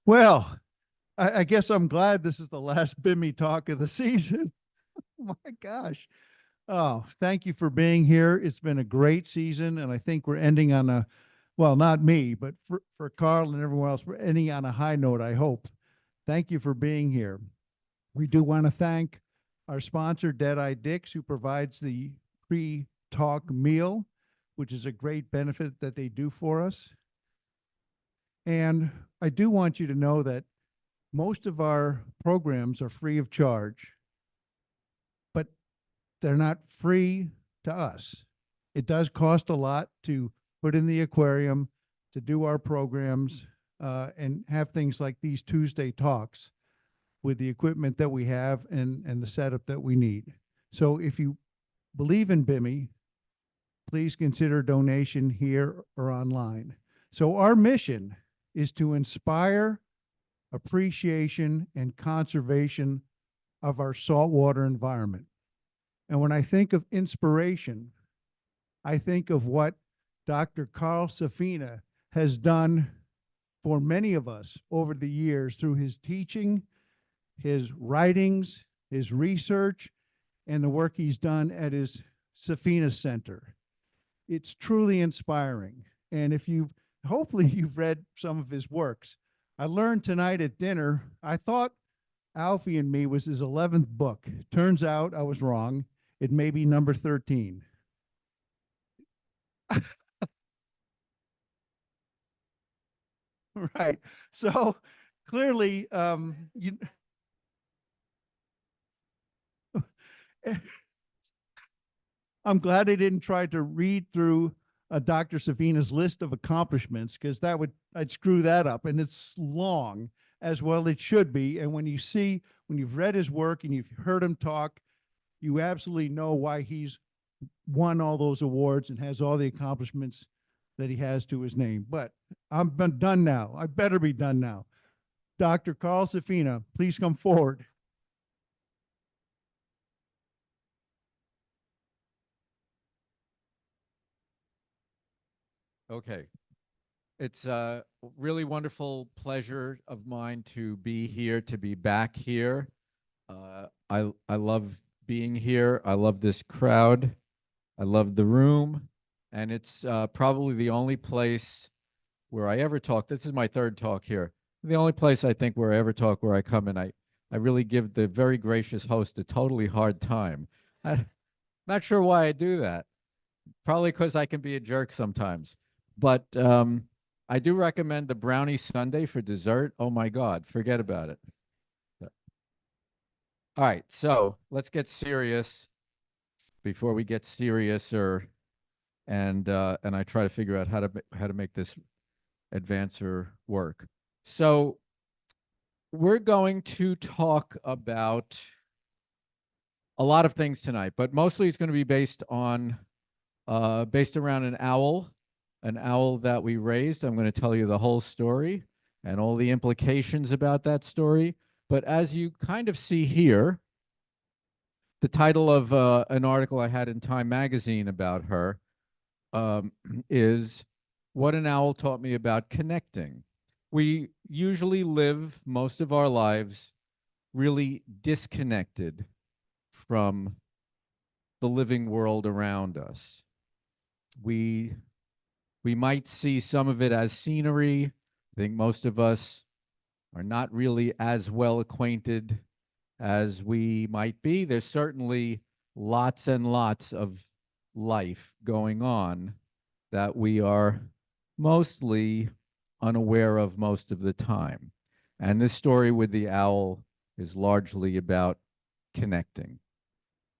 Well, I guess I'm glad this is the last BIMI talk of the season. Oh my gosh. Oh, thank you for being here. It's been a great season, and I think we're ending on a, well, not me, but for Carl and everyone else, we're ending on a high note, I hope. Thank you for being here. We do want to thank our sponsor, Deadeye Dicks, who provides the pre-talk meal, which is a great benefit that they do for us. And I do want you to know that most of our programs are free of charge, but they're not free to us. It does cost a lot to put in the aquarium, to do our programs, and have things like these Tuesday talks with the equipment that we have and the setup that we need. So if you believe in BIMI, please consider donation here or online. So our mission is to inspire appreciation and conservation of our saltwater environment. And when I think of inspiration, I think of what Dr. Carl Safina has done for many of us over the years through his teaching, his writings, his research, and the work he's done at his Safina Center. It's truly inspiring. And if hopefully you've read some of his works. I learned tonight at dinner, I thought Alfie and Me was his 11th book. Turns out I was wrong. It may be number 13. Right. So clearly, I'm glad I didn't try to read through Dr. Safina's list of accomplishments, because I'd screw that up, and it's long, as well it should be. And when you've read his work and you've heard him talk, you absolutely know why he's won all those awards and has all the accomplishments that he has to his name. But I'm done now. I better be done now. Dr. Carl Safina, please come forward. Okay. It's a really wonderful pleasure of mine to be here, to be back here. I love being here. I love this crowd. I love the room. And it's probably the only place where I ever talk. This is my third talk here. The only place I think where I ever talk where I come and I really give the very gracious host a totally hard time. I'm not sure why I do that. Probably because I can be a jerk sometimes. But I do recommend the brownie sundae for dessert. Oh my God, forget about it. All right, so let's get serious before we get seriouser, and I try to figure out how to make this advancer work. So we're going to talk about a lot of things tonight, but mostly it's going to be based around an owl that we raised. I'm going to tell you the whole story and all the implications about that story. But as you kind of see here, the title of an article I had in Time magazine about her is What an Owl Taught Me About Connecting. We usually live most of our lives really disconnected from the living world around us. We might see some of it as scenery. I think most of us are not really as well acquainted as we might be. There's certainly lots and lots of life going on that we are mostly unaware of most of the time. And this story with the owl is largely about connecting.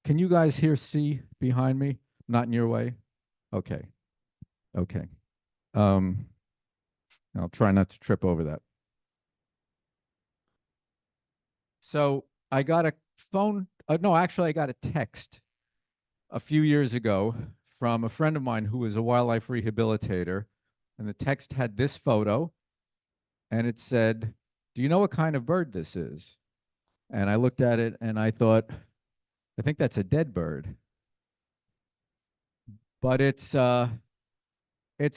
Can you guys see behind me? Not in your way? Okay. Okay. I'll try not to trip over that. So I got a phone, no, actually I got a text a few years ago from a friend of mine who was a wildlife rehabilitator. And the text had this photo and it said, "Do you know what kind of bird this is?" And I looked at it and I thought, I think that's a dead bird. But it's a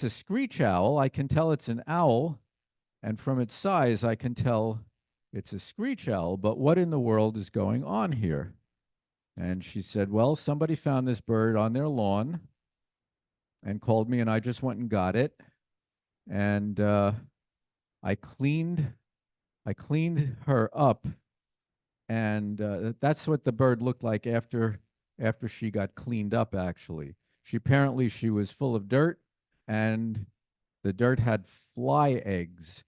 screech owl. I can tell it's an owl. And from its size, I can tell it's a screech owl, but what in the world is going on here? And she said, well, somebody found this bird on their lawn and called me, and I just went and got it. And I cleaned I cleaned her up, and that's what the bird looked like after she got cleaned up. Actually, she was full of dirt, and the dirt had fly eggs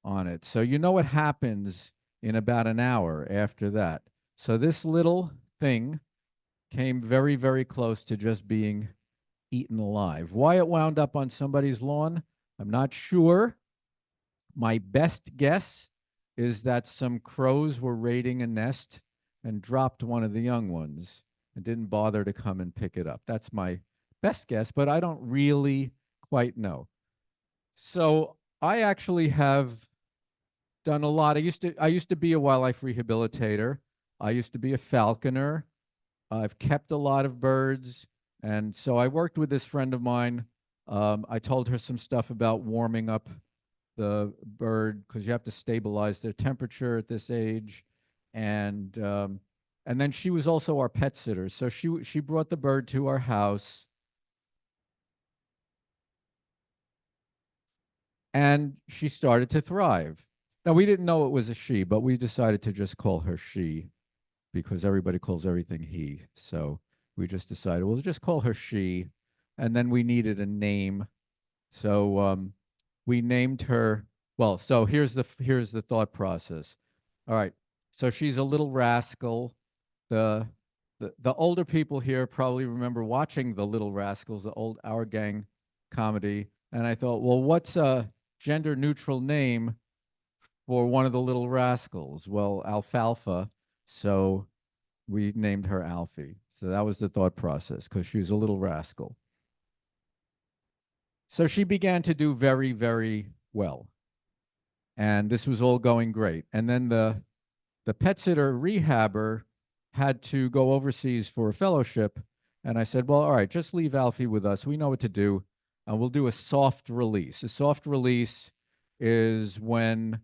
on it. So you know what happens in about an hour after that. So this little thing came very, very close to just being eaten alive. Why it wound up on somebody's lawn, I'm not sure. My best guess is that some crows were raiding a nest and dropped one of the young ones and didn't bother to come and pick it up. That's my best guess, but I don't really quite know. So I actually have done a lot. I used to be a wildlife rehabilitator. I used to be a falconer. I've kept a lot of birds. And so I worked with this friend of mine. I told her some stuff about warming up the bird because you have to stabilize their temperature at this age. And then she was also our pet sitter. So she brought the bird to our house. And she started to thrive. Now, we didn't know it was a she, but we decided to just call her she because everybody calls everything he. So we just decided, we'll just call her she. And then we needed a name. So we named her, well, so here's the thought process. All right. So she's a little rascal. The the older people here probably remember watching The Little Rascals, the old Our Gang comedy. And I thought, well, what's a gender neutral name for one of the Little Rascals? Well, Alfalfa. So we named her Alfie. So that was the thought process because she was a little rascal. So she began to do very, very well. And this was all going great. And then the pet sitter rehabber had to go overseas for a fellowship. And I said, well, all right, just leave Alfie with us. We know what to do. And we'll do a soft release. A soft release is when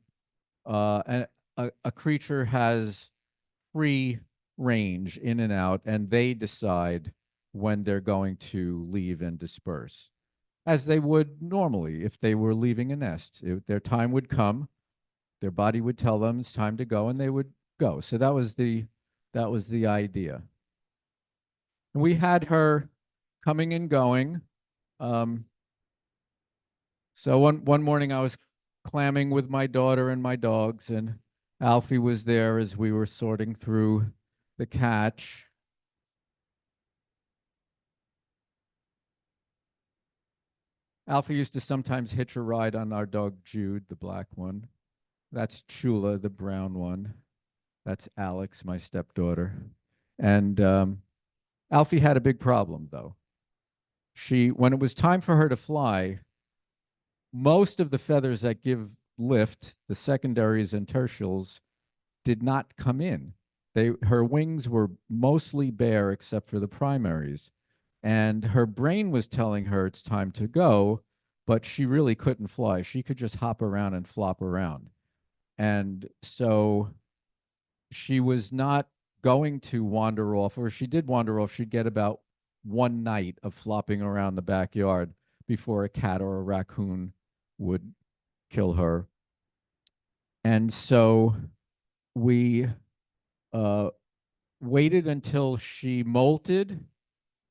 a creature has free range in and out, and they decide when they're going to leave and disperse, as they would normally if they were leaving a nest. Their time would come, their body would tell them it's time to go, and they would go. So that was the idea. And we had her coming and going. So one morning I was clamming with my daughter and my dogs, and Alfie was there as we were sorting through the catch. Alfie used to sometimes hitch a ride on our dog Jude, the black one. That's Chula, the brown one. That's Alex, my stepdaughter. And Alfie had a big problem, though. When it was time for her to fly, most of the feathers that give lift, the secondaries and tertials, did not come in. Her wings were mostly bare except for the primaries. And her brain was telling her it's time to go, but she really couldn't fly. She could just hop around and flop around. And so she was not going to wander off, or she did wander off. She'd get about one night of flopping around the backyard before a cat or a raccoon would kill her. And so we waited until she molted.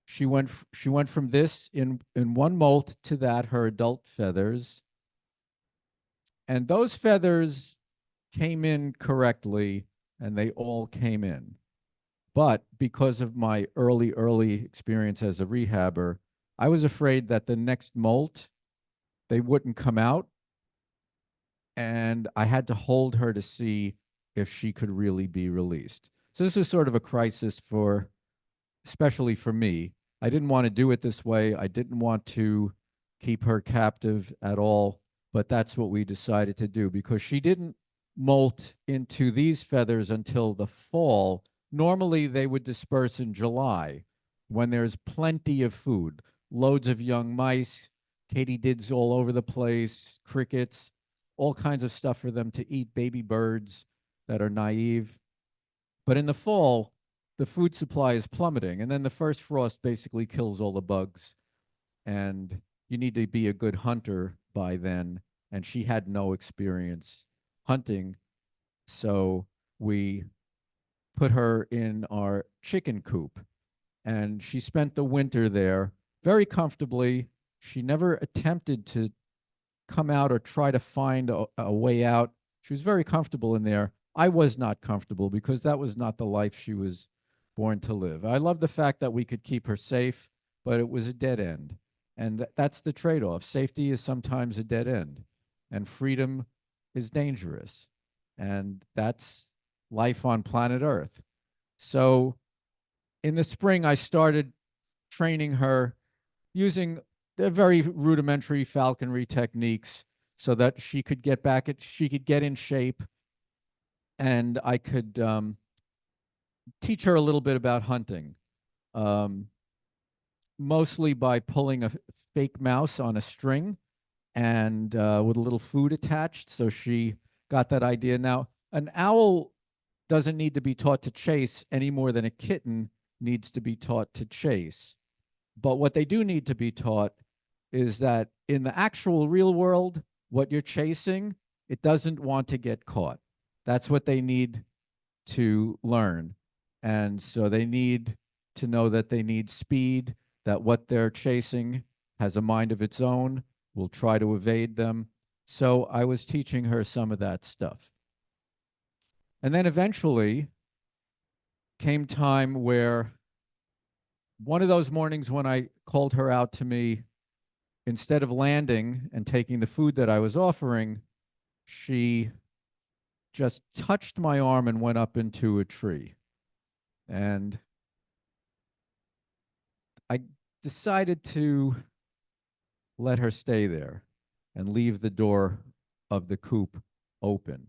She went from this in one molt to that, her adult feathers. And those feathers came in correctly, and they all came in. But because of my early experience as a rehabber, I was afraid that the next molt, they wouldn't come out. And I had to hold her to see if she could really be released. So this was sort of a crisis especially for me. I didn't want to do it this way. I didn't want to keep her captive at all, but that's what we decided to do because she didn't molt into these feathers until the fall. Normally, they would disperse in July when there's plenty of food, loads of young mice, katydids all over the place, crickets. all kinds of stuff for them to eat, baby birds that are naive. But in the fall, the food supply is plummeting. And then the first frost basically kills all the bugs. And you need to be a good hunter by then. And she had no experience hunting. So we put her in our chicken coop. And she spent the winter there very comfortably. She never attempted to come out or try to find a way out. She was very comfortable in there. I was not comfortable because that was not the life she was born to live. I love the fact that we could keep her safe, but it was a dead end. And that's the trade off. Safety is sometimes a dead end, and freedom is dangerous. And that's life on planet Earth. So in the spring, I started training her using the very rudimentary falconry techniques so that she could get back she could get in shape, and I could teach her a little bit about hunting, um, mostly by pulling a fake mouse on a string and with a little food attached. So she got that idea. Now, an owl doesn't need to be taught to chase any more than a kitten needs to be taught to chase. But what they do need to be taught is that in the actual real world, what you're chasing, it doesn't want to get caught. That's what they need to learn. And so they need to know that they need speed, that what they're chasing has a mind of its own, will try to evade them. So I was teaching her some of that stuff. And then eventually came time where one of those mornings when I called her out to me, instead of landing and taking the food that I was offering, she just touched my arm and went up into a tree. And I decided to let her stay there and leave the door of the coop open.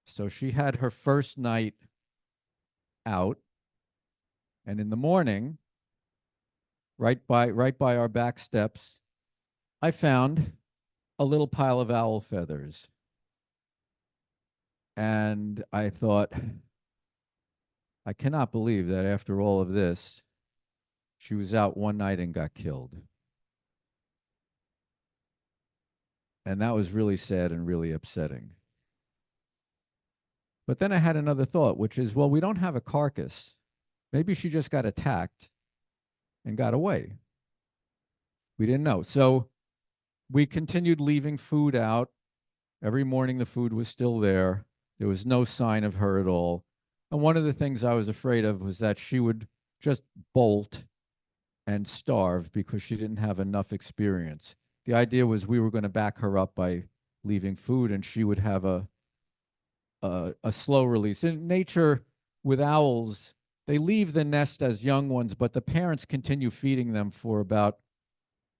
So she had her first night out, and in the morning, right by our back steps, I found a little pile of owl feathers. And I thought, I cannot believe that after all of this, she was out one night and got killed. And that was really sad and really upsetting. But then I had another thought, which is, well, we don't have a carcass. Maybe she just got attacked and got away. We didn't know. So we continued leaving food out. Every morning the food was still there. There was no sign of her at all. And one of the things I was afraid of was that she would just bolt and starve because she didn't have enough experience. The idea was we were going to back her up by leaving food, and she would have a slow release. In nature, with owls, they leave the nest as young ones, but the parents continue feeding them for about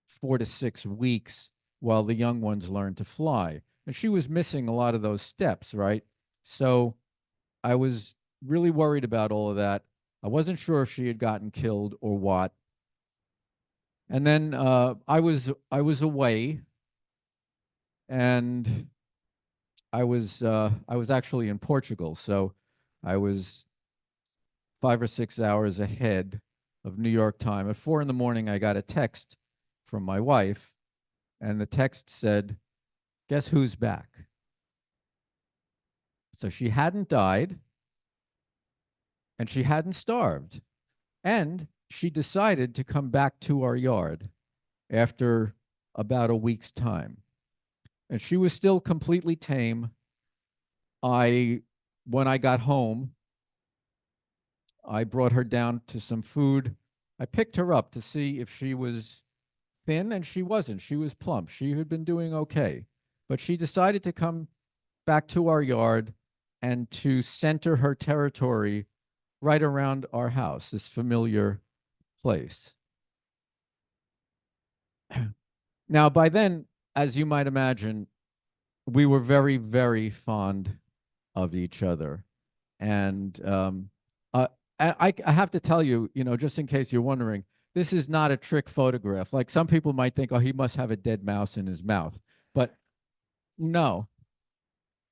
4 to 6 weeks while the young ones learn to fly. And she was missing a lot of those steps, right? So I was really worried about all of that. I wasn't sure if she had gotten killed or what. And then I was away, and I was actually in Portugal, so I was 5 or 6 hours ahead of New York time. At 4 in the morning, I got a text from my wife, and the text said, "Guess who's back?" So she hadn't died, and she hadn't starved, and she decided to come back to our yard after about a week's time. And she was still completely tame. When I got home, I brought her down to some food. I picked her up to see if she was thin, and she wasn't. She was plump. She had been doing okay. But she decided to come back to our yard and to center her territory right around our house, this familiar place. Now, by then, as you might imagine, we were very, very fond of each other. And I have to tell you, just in case you're wondering, this is not a trick photograph. Like some people might think, oh, he must have a dead mouse in his mouth. But no,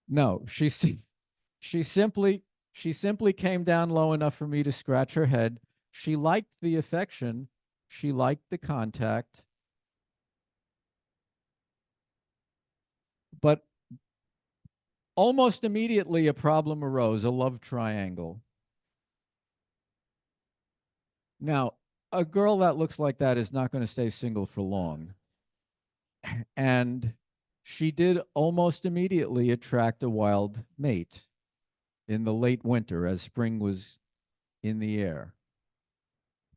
No, she simply she simply came down low enough for me to scratch her head. She liked the affection, she liked the contact, but almost immediately a problem arose, a love triangle. Now, a girl that looks like that is not going to stay single for long. And she did almost immediately attract a wild mate in the late winter as spring was in the air.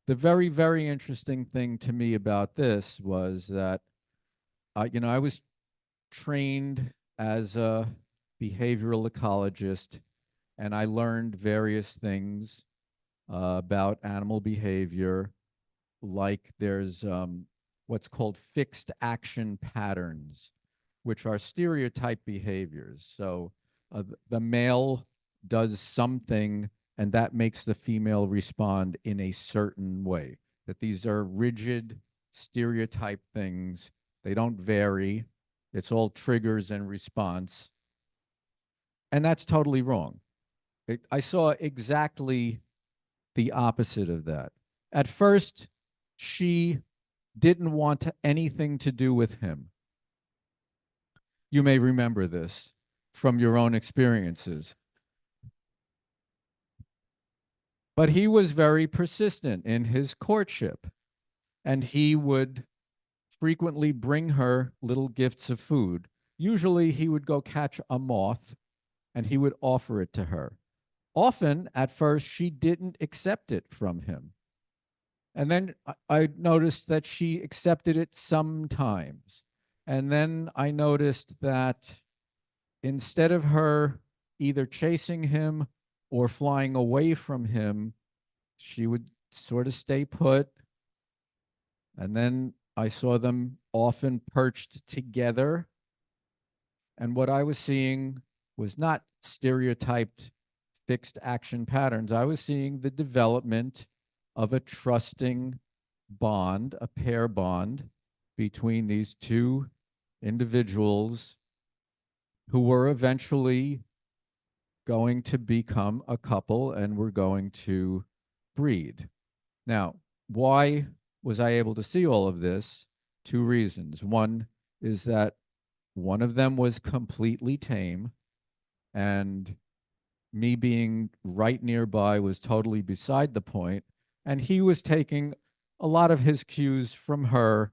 The very, very interesting thing to me about this was that, I was trained as a behavioral ecologist, and I learned various things about animal behavior, like there's what's called fixed action patterns, which are stereotype behaviors. So the male does something, and that makes the female respond in a certain way. That these are rigid stereotype things, they don't vary. It's all triggers and response. And that's totally wrong. I saw exactly the opposite of that. At first, she didn't want anything to do with him. You may remember this from your own experiences. But he was very persistent in his courtship, and he would frequently bring her little gifts of food. Usually, he would go catch a moth and he would offer it to her. Often, at first, she didn't accept it from him. And then I noticed that she accepted it sometimes. And then I noticed that instead of her either chasing him or flying away from him, she would sort of stay put. And then I saw them often perched together. And what I was seeing was not stereotyped fixed action patterns. I was seeing the development of a trusting bond, a pair bond between these two individuals who were eventually going to become a couple and were going to breed. Now, why was I able to see all of this? Two reasons. One is that one of them was completely tame, and me being right nearby was totally beside the point. And he was taking a lot of his cues from her,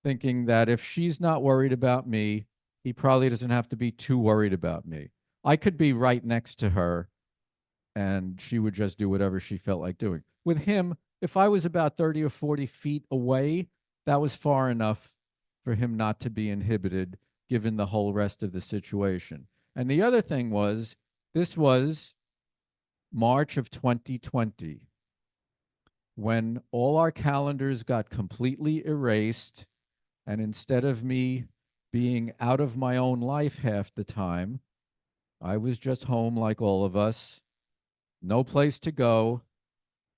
thinking that if she's not worried about me, he probably doesn't have to be too worried about me. I could be right next to her and she would just do whatever she felt like doing. With him, if I was about 30 or 40 feet away, that was far enough for him not to be inhibited given the whole rest of the situation. And the other thing was, this was March of 2020, when all our calendars got completely erased. And instead of me being out of my own life half the time, I was just home like all of us, no place to go.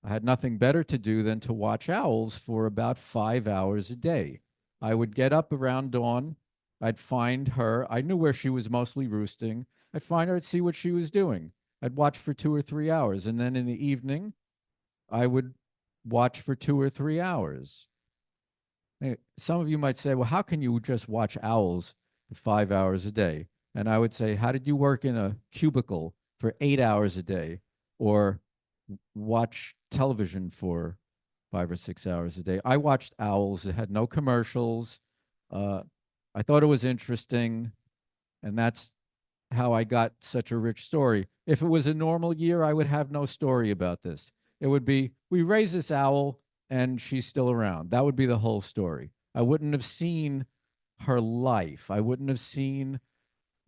I had nothing better to do than to watch owls for about 5 hours a day. I would get up around dawn. I'd find her. I knew where she was mostly roosting. I'd find her and see what she was doing. I'd watch for 2 or 3 hours. And then in the evening, I would watch for 2 or 3 hours. Some of you might say, well, how can you just watch owls for 5 hours a day? And I would say, how did you work in a cubicle for 8 hours a day or watch television for 5 or 6 hours a day? I watched owls. It had no commercials. I thought it was interesting. And that's how I got such a rich story. If it was a normal year, I would have no story about this. It would be, we raised this owl and she's still around. That would be the whole story. I wouldn't have seen her life. I wouldn't have seen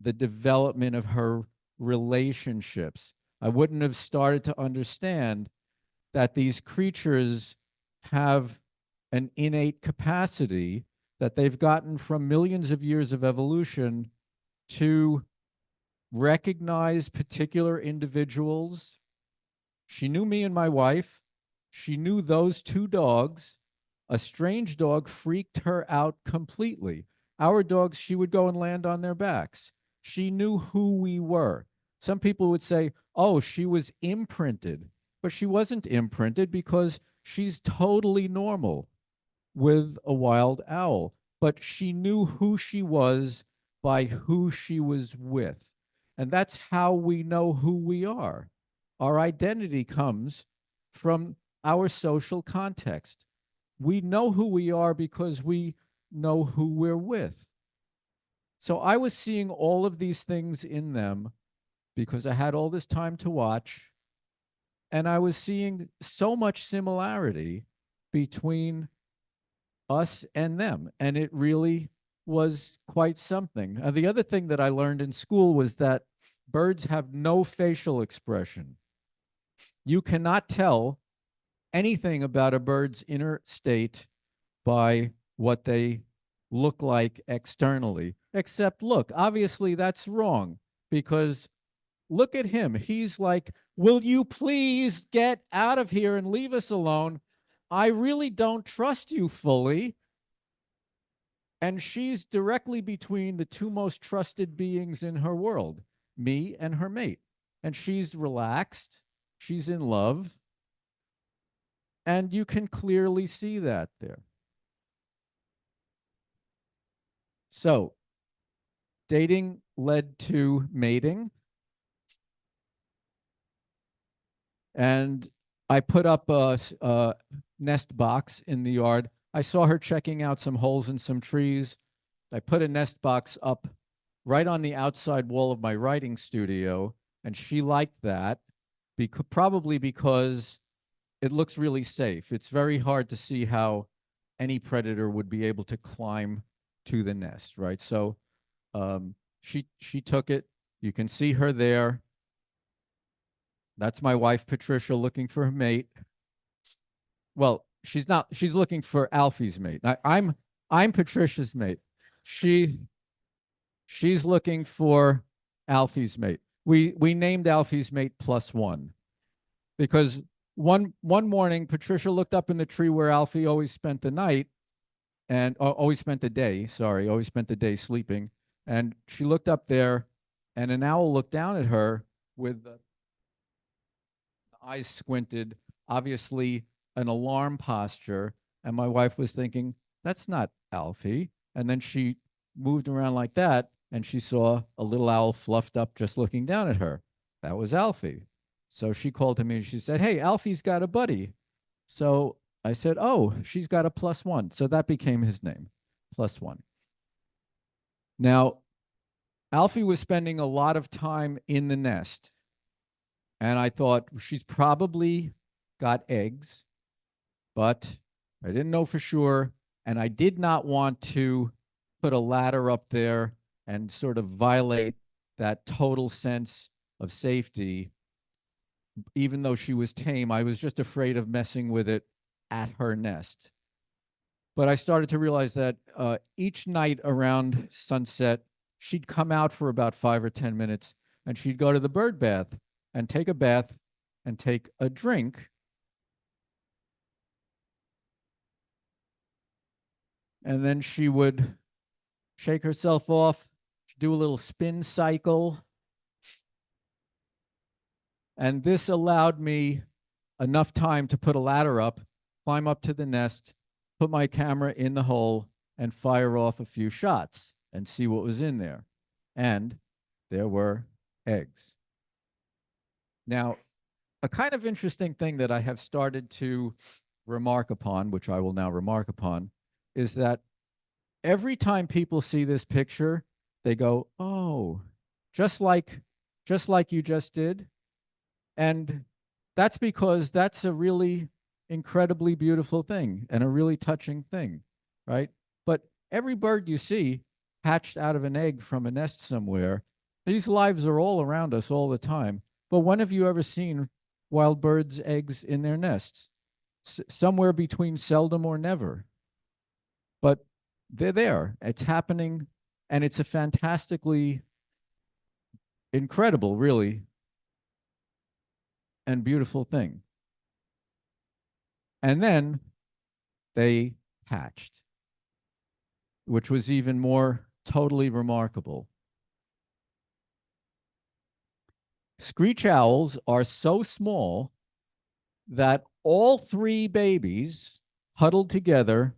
the development of her relationships. I wouldn't have started to understand that these creatures have an innate capacity that they've gotten from millions of years of evolution to recognize particular individuals. She knew me and my wife. She knew those two dogs. A strange dog freaked her out completely. Our dogs, she would go and land on their backs. She knew who we were. Some people would say, oh, she was imprinted, but she wasn't imprinted because she's totally normal with a wild owl. But she knew who she was by who she was with. And that's how we know who we are. Our identity comes from our social context. We know who we are because we know who we're with. So I was seeing all of these things in them because I had all this time to watch. And I was seeing so much similarity between us and them. And it really was quite something. And the other thing that I learned in school was that birds have no facial expression. You cannot tell anything about a bird's inner state by what they look like externally, except look, obviously that's wrong because look at him. He's like, will you please get out of here and leave us alone? I really don't trust you fully. And she's directly between the two most trusted beings in her world, me and her mate. And she's relaxed, she's in love, and you can clearly see that there. So, dating led to mating. And I put up a nest box in the yard. I saw her checking out some holes in some trees. I put a nest box up right on the outside wall of my writing studio, and she liked that, probably because it looks really safe. It's very hard to see how any predator would be able to climb to the nest, right? So she took it. You can see her there. That's my wife, Patricia, looking for her mate. Well, she's not. She's looking for Alfie's mate. I'm Patricia's mate. She's looking for Alfie's mate. We named Alfie's mate +1 because one morning Patricia looked up in the tree where Alfie always spent the night and always spent the day. Sorry, always spent the day sleeping. And she looked up there, and an owl looked down at her with the eyes squinted, obviously an alarm posture. And my wife was thinking, that's not Alfie. And then she moved around like that, and she saw a little owl fluffed up just looking down at her. That was Alfie. So she called to me and she said, hey, Alfie's got a buddy. So I said, oh, she's got a +1. So that became his name, +1. Now, Alfie was spending a lot of time in the nest. And I thought, she's probably got eggs, but I didn't know for sure. And I did not want to put a ladder up there and sort of violate that total sense of safety. Even though she was tame, I was just afraid of messing with it at her nest. But I started to realize that each night around sunset, she'd come out for about 5 or 10 minutes and she'd go to the bird bath and take a bath and take a drink. And then she would shake herself off, do a little spin cycle. And this allowed me enough time to put a ladder up, climb up to the nest, put my camera in the hole, and fire off a few shots and see what was in there. And there were eggs. Now, a kind of interesting thing that I have started to remark upon, which I will now remark upon, is that every time people see this picture, they go, oh, just like you just did. And that's because that's a really incredibly beautiful thing and a really touching thing, right? But every bird you see hatched out of an egg from a nest somewhere, these lives are all around us all the time. But when have you ever seen wild birds' eggs in their nests? Somewhere between seldom or never. But they're there. It's happening, and it's a fantastically incredible, really, and beautiful thing. And then they hatched, which was even more totally remarkable. Screech owls are so small that all three babies huddled together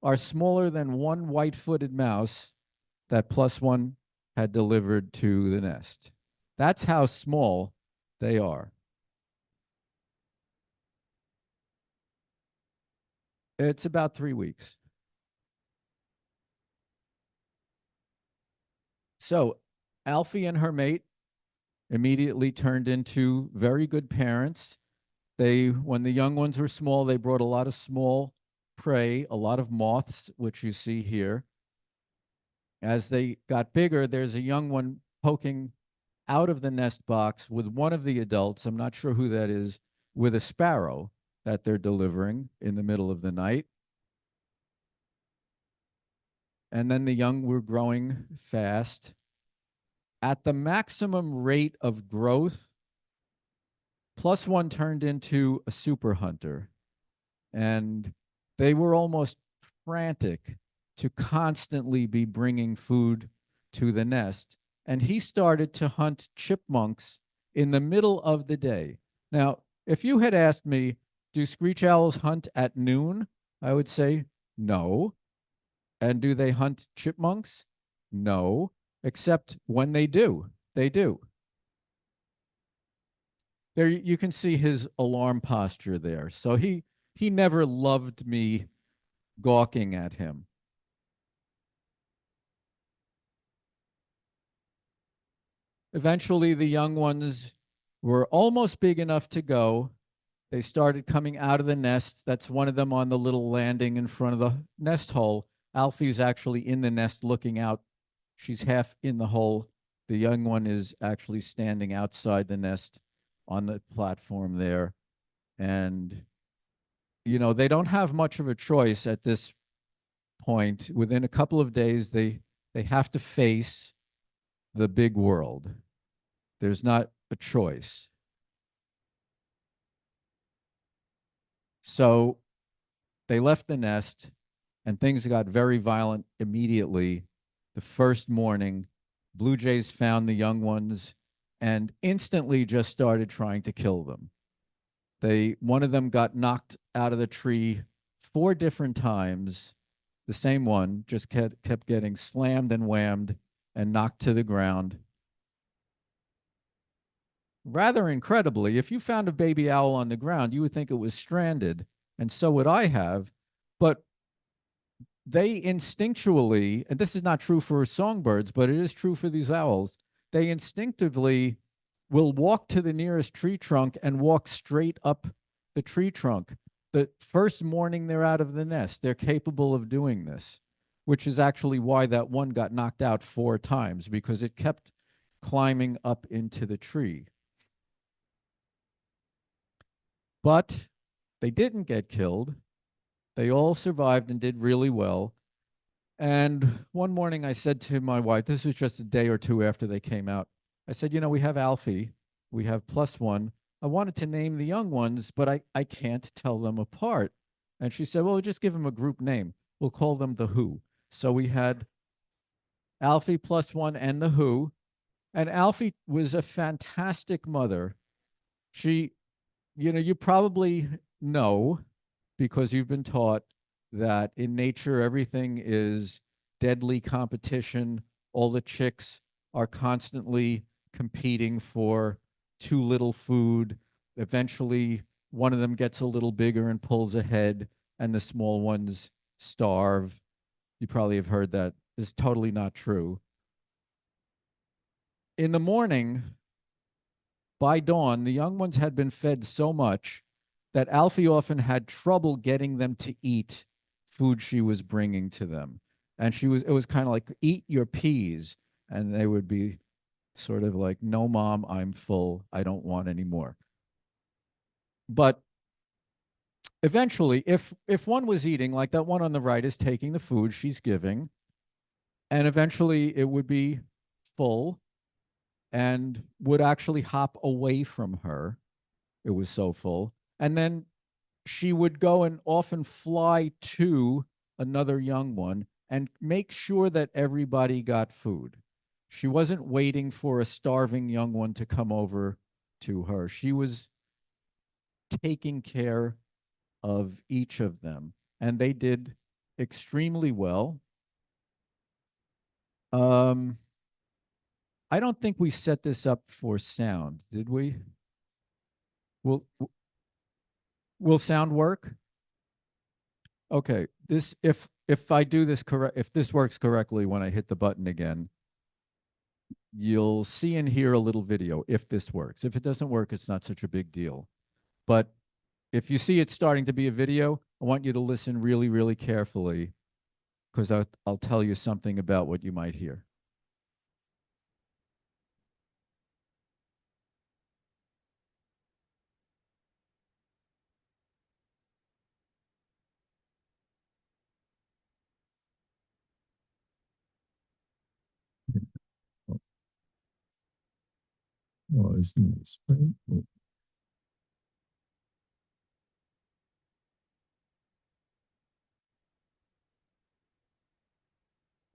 are smaller than one white-footed mouse that plus one had delivered to the nest. That's how small they are. It's about 3 weeks. So Alfie and her mate immediately turned into very good parents. When the young ones were small, they brought a lot of small prey, a lot of moths, which you see here. As they got bigger, there's a young one poking out of the nest box with one of the adults, I'm not sure who that is, with a sparrow that they're delivering in the middle of the night. And then the young were growing fast. At the maximum rate of growth, plus one turned into a super hunter. And they were almost frantic to constantly be bringing food to the nest. And he started to hunt chipmunks in the middle of the day. Now, if you had asked me, do screech owls hunt at noon? I would say no. And do they hunt chipmunks? No, except when they do. They do. There you can see his alarm posture there. So he never loved me gawking at him. Eventually, the young ones were almost big enough to go. They started coming out of the nest. That's one of them on the little landing in front of the nest hole. Alfie's actually in the nest looking out. She's half in the hole. The young one is actually standing outside the nest on the platform there. And, you know, they don't have much of a choice at this point. Within a couple of days, they have to face the big world. There's not a choice. So they left the nest, and things got very violent immediately. The first morning, blue jays found the young ones and instantly just started trying to kill them. One of them got knocked out of the tree 4 different times. The same one just kept getting slammed and whammed and knocked to the ground. Rather incredibly, if you found a baby owl on the ground, you would think it was stranded, and so would I have. But they instinctually, and this is not true for songbirds, but it is true for these owls, they instinctively will walk to the nearest tree trunk and walk straight up the tree trunk. The first morning they're out of the nest, they're capable of doing this, which is actually why that one got knocked out 4 times, because it kept climbing up into the tree. But they didn't get killed. They all survived and did really well. And one morning I said to my wife, this was just a day or two after they came out, I said, you know, we have Alfie, we have plus one. I wanted to name the young ones, but I can't tell them apart. And she said, well, we'll just give them a group name. We'll call them the Who. So we had Alfie plus one and the Who. And Alfie was a fantastic mother. She, you know, you probably know because you've been taught that in nature, everything is deadly competition. All the chicks are constantly competing for too little food. Eventually, one of them gets a little bigger and pulls ahead, and the small ones starve. You probably have heard that. It's totally not true. In the morning, by dawn, the young ones had been fed so much that Alfie often had trouble getting them to eat food she was bringing to them. And it was kind of like, eat your peas. And they would be sort of like, no, mom, I'm full. I don't want any more. But eventually, if one was eating, like that one on the right is taking the food she's giving, and eventually it would be full and would actually hop away from her. It was so full. And then she would go and often fly to another young one and make sure that everybody got food. She wasn't waiting for a starving young one to come over to her. She was taking care of each of them, and they did extremely well. Um, I don't think we set this up for sound, did we? Will will sound work? Okay. This if I do this correct, if this works correctly when I hit the button again, you'll see and hear a little video if this works. If it doesn't work, it's not such a big deal. But if you see it starting to be a video, I want you to listen really, really carefully because I'll tell you something about what you might hear. Oh, it's nice, right? Oh,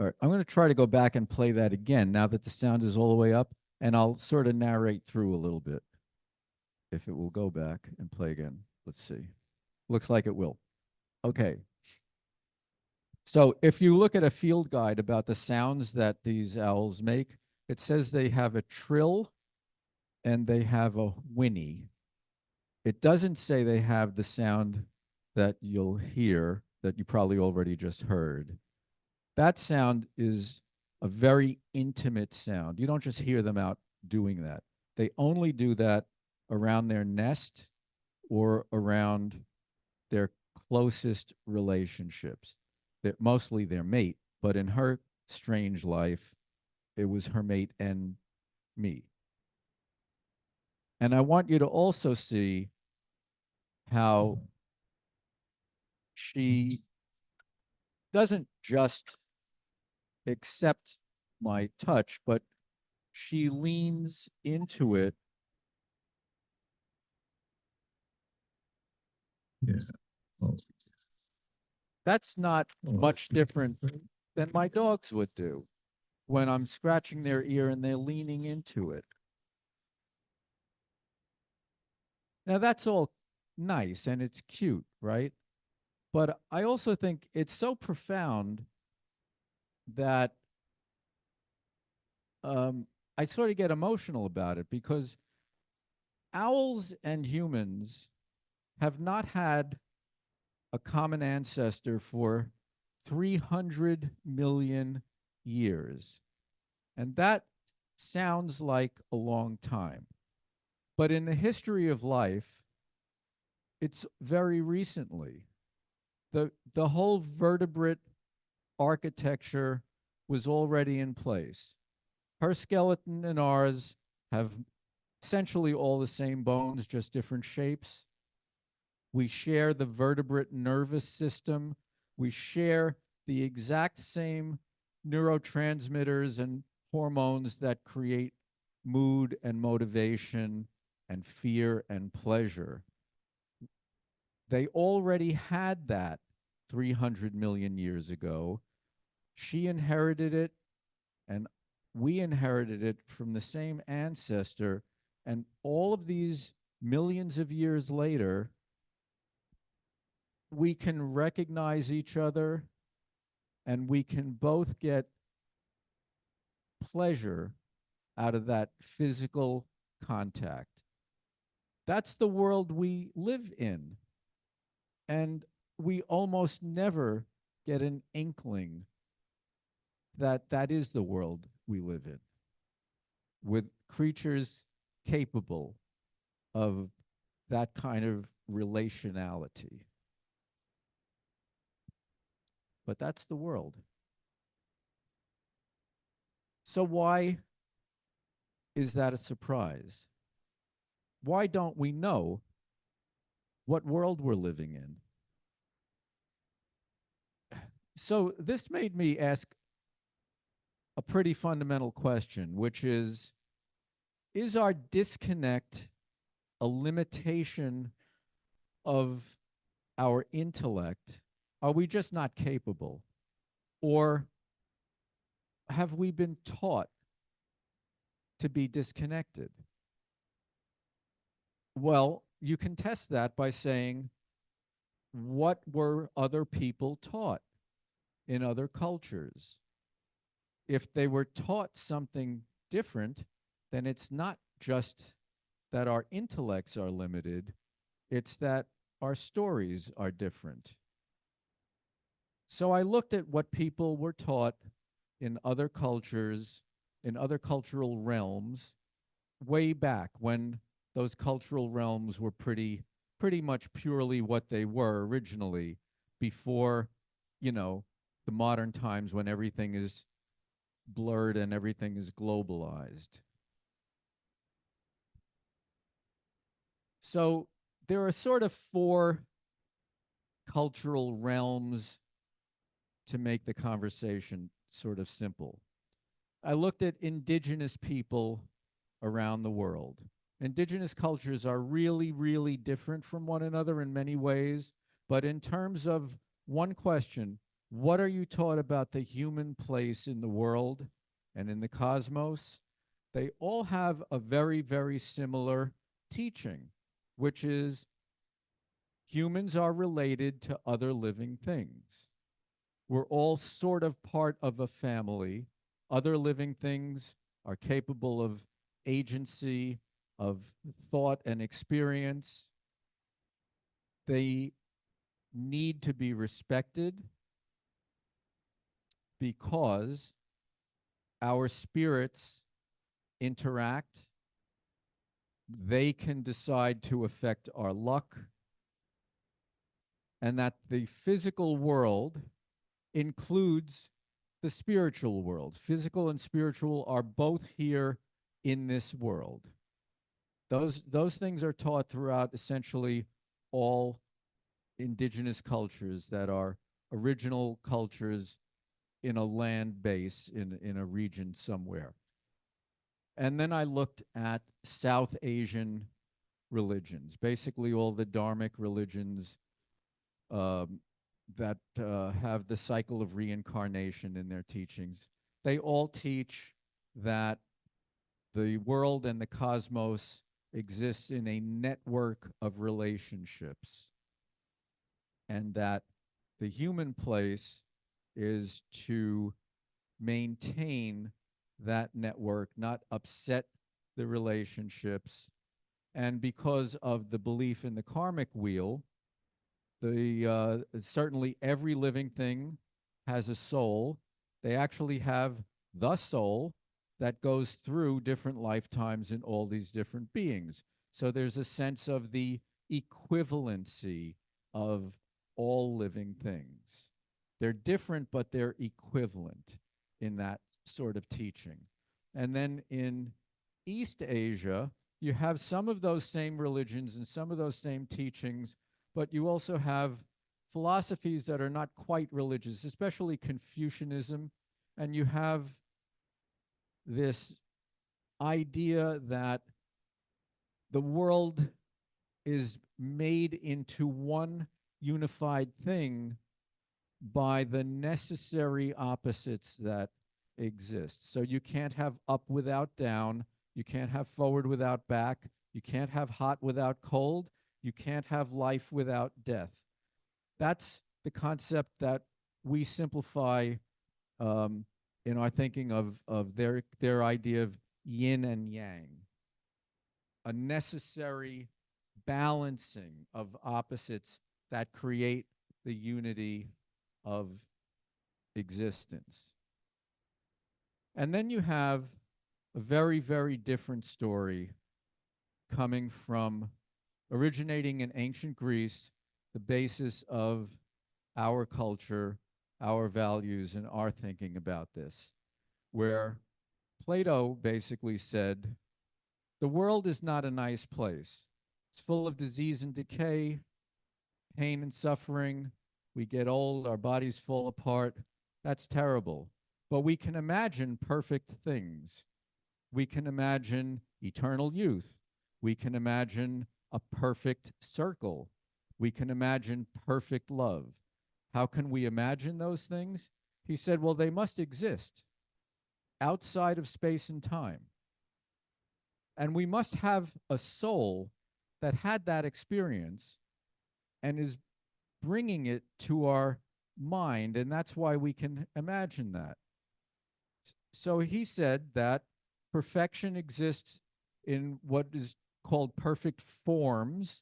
All right, I'm going to try to go back and play that again now that the sound is all the way up, and I'll sort of narrate through a little bit. If it will go back and play again. Let's see. Looks like it will. Okay. So if you look at a field guide about the sounds that these owls make, it says they have a trill and they have a whinny. It doesn't say they have the sound that you'll hear that you probably already just heard. That sound is a very intimate sound. You don't just hear them out doing that. They only do that around their nest or around their closest relationships. That mostly their mate, but in her strange life, it was her mate and me. And I want you to also see how she doesn't just accept my touch, but she leans into it. yeah. Oh, That's not oh, much it's nice, different right? than my dogs would do when I'm scratching their ear and they're leaning into it. Now, that's all nice and it's cute, right? But I also think it's so profound that I sort of get emotional about it because owls and humans have not had a common ancestor for 300 million years. And that sounds like a long time. But in the history of life, it's very recently. The whole vertebrate architecture was already in place. Her skeleton and ours have essentially all the same bones, just different shapes. We share the vertebrate nervous system. We share the exact same neurotransmitters and hormones that create mood and motivation and fear and pleasure. They already had that 300 million years ago. She inherited it, and we inherited it from the same ancestor. And all of these millions of years later, we can recognize each other and we can both get pleasure out of that physical contact. That's the world we live in. And we almost never get an inkling that that is the world we live in, with creatures capable of that kind of relationality. But that's the world. So why is that a surprise? Why don't we know what world we're living in? So this made me ask a pretty fundamental question, which is our disconnect a limitation of our intellect? Are we just not capable? Or have we been taught to be disconnected? Well, you can test that by saying, what were other people taught in other cultures? If they were taught something different, then it's not just that our intellects are limited, it's that our stories are different. So I looked at what people were taught in other cultures, in other cultural realms, way back when those cultural realms were pretty much purely what they were originally, before, the modern times when everything is blurred and everything is globalized. So there are sort of four cultural realms to make the conversation sort of simple. I looked at indigenous people around the world. Indigenous cultures are really, really different from one another in many ways, but in terms of one question, what are you taught about the human place in the world and in the cosmos? They all have a very, very similar teaching, which is humans are related to other living things. We're all sort of part of a family. Other living things are capable of agency, of thought and experience. They need to be respected because our spirits interact. They can decide to affect our luck, and that the physical world includes the spiritual world. Physical and spiritual are both here in this world. Those things are taught throughout essentially all indigenous cultures that are original cultures in a land base in a region somewhere. And then I looked at South Asian religions, basically all the dharmic religions that have the cycle of reincarnation in their teachings. They all teach that the world and the cosmos exists in a network of relationships, and that the human place is to maintain that network, not upset the relationships. And because of the belief in the karmic wheel, certainly every living thing has a soul. They actually have the soul that goes through different lifetimes in all these different beings. So there's a sense of the equivalency of all living things. They're different, but they're equivalent in that sort of teaching. And then in East Asia, you have some of those same religions and some of those same teachings, but you also have philosophies that are not quite religious, especially Confucianism. And you have this idea that the world is made into one unified thing by the necessary opposites that exist. So you can't have up without down. You can't have forward without back. You can't have hot without cold. You can't have life without death. That's the concept that we simplify in our thinking of their idea of yin and yang, a necessary balancing of opposites that create the unity of existence. And then you have a very, very different story coming from originating in ancient Greece, the basis of our culture, our values, and our thinking about this, where Plato basically said, the world is not a nice place. It's full of disease and decay, pain and suffering. We get old, our bodies fall apart. That's terrible. But we can imagine perfect things. We can imagine eternal youth. We can imagine a perfect circle. We can imagine perfect love. How can we imagine those things? He said, well, they must exist outside of space and time. And we must have a soul that had that experience and is bringing it to our mind. And that's why we can imagine that. So he said that perfection exists in what is called perfect forms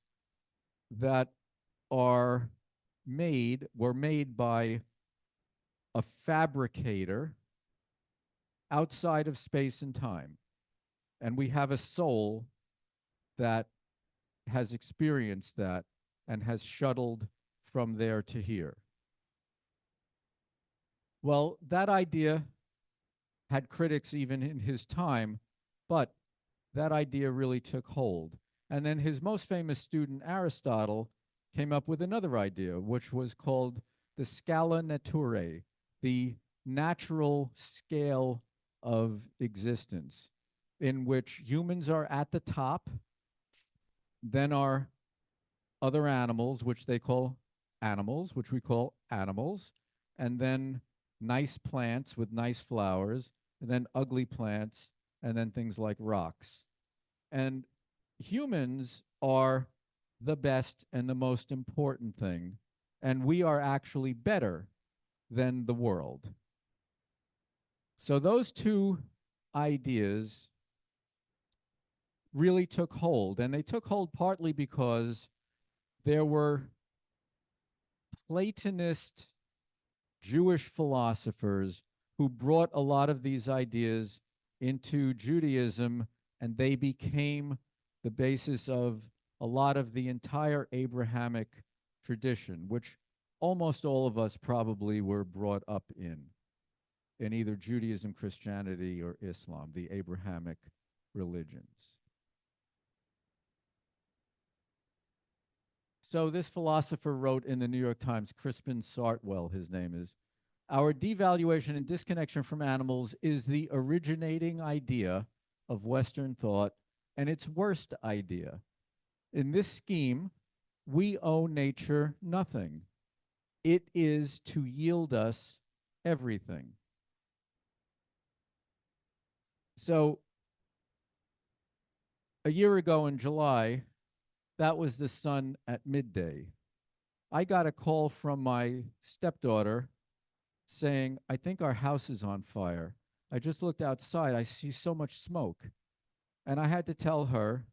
that were made by a fabricator outside of space and time. And we have a soul that has experienced that and has shuttled from there to here. Well, that idea had critics even in his time, but that idea really took hold. And then his most famous student, Aristotle, came up with another idea, which was called the scala naturae, the natural scale of existence, in which humans are at the top, then are other animals, which they call animals, which we call animals, and then nice plants with nice flowers, and then ugly plants, and then things like rocks. And humans are the best and the most important thing, and we are actually better than the world. So those two ideas really took hold, and they took hold partly because there were Platonist Jewish philosophers who brought a lot of these ideas into Judaism, and they became the basis of a lot of the entire Abrahamic tradition, which almost all of us probably were brought up in either Judaism, Christianity, or Islam, the Abrahamic religions. So this philosopher wrote in the New York Times, Crispin Sartwell, his name is, our devaluation and disconnection from animals is the originating idea of Western thought and its worst idea. In this scheme, we owe nature nothing. It is to yield us everything. So a year ago in July, that was the sun at midday. I got a call from my stepdaughter saying, I think our house is on fire. I just looked outside. I see so much smoke. And I had to tell her,